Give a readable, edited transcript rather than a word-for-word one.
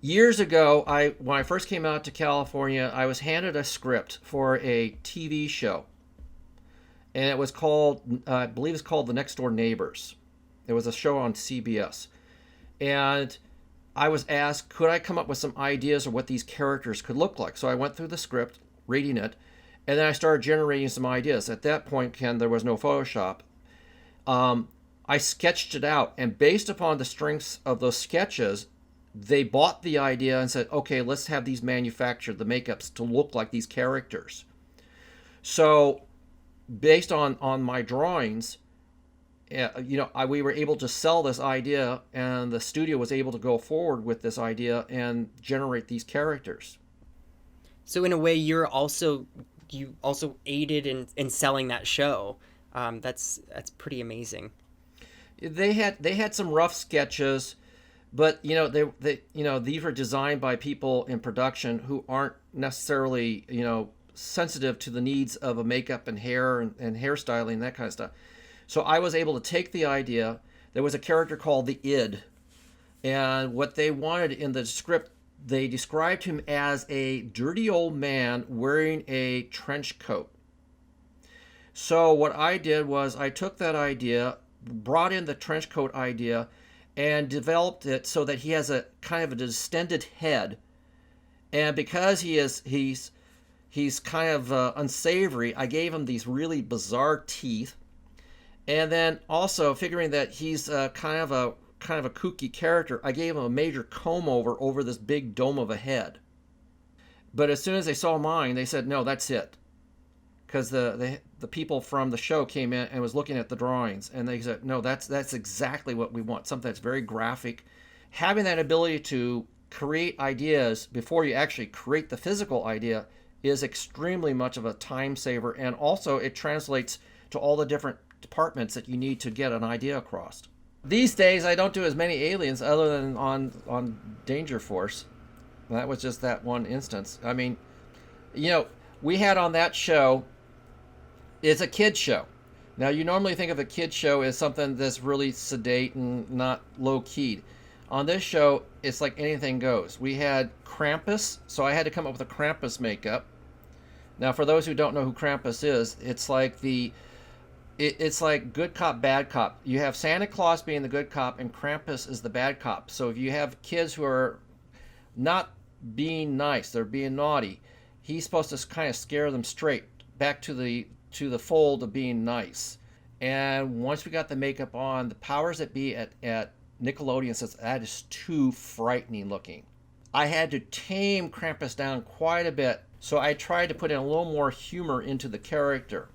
Years ago, when I first came out to California, I was handed a script for a TV show, and it was called, I believe it's called The Next Door Neighbors. It was a show on CBS, and I was asked, could I come up with some ideas of what these characters could look like? So I went through the script, reading it, and then I started generating some ideas. At that point, Ken, there was no Photoshop. I sketched it out, and based upon the strengths of those sketches, they bought the idea and said, okay, let's have these manufactured, the makeups, to look like these characters. So, based on my drawings, we were able to sell this idea, and the studio was able to go forward with this idea and generate these characters. So in a way, you also aided in selling that show. That's pretty amazing. They had some rough sketches, but these were designed by people in production who aren't necessarily sensitive to the needs of a makeup and hair and hairstyling and that kind of stuff. So I was able to take the idea. There was a character called the Id, and what they wanted in the script, they described him as a dirty old man wearing a trench coat. So what I did was I took that idea, brought in the trench coat idea, and developed it so that he has a kind of a distended head. And because he's kind of unsavory, I gave him these really bizarre teeth. And then also figuring that he's kind of a kooky character, I gave him a major comb over this big dome of a head. But as soon as they saw mine, they said, "No, that's it." Because the people from the show came in and was looking at the drawings, and they said, "No, that's exactly what we want. Something that's very graphic." Having that ability to create ideas before you actually create the physical idea is extremely much of a time saver, and also it translates to all the different departments that you need to get an idea across. These days, I don't do as many aliens other than on Danger Force. That was just that one instance. I mean, you know, we had on that show, it's a kid show. Now, you normally think of a kid show as something that's really sedate and not low keyed. On this show, it's like anything goes. We had Krampus, so I had to come up with a Krampus makeup. Now, for those who don't know who Krampus is, it's like good cop, bad cop. You have Santa Claus being the good cop, and Krampus is the bad cop. So if you have kids who are not being nice, they're being naughty, he's supposed to kind of scare them straight back to the fold of being nice. And once we got the makeup on, the powers that be at Nickelodeon says that is too frightening looking. I had to tame Krampus down quite a bit, so I tried to put in a little more humor into the character.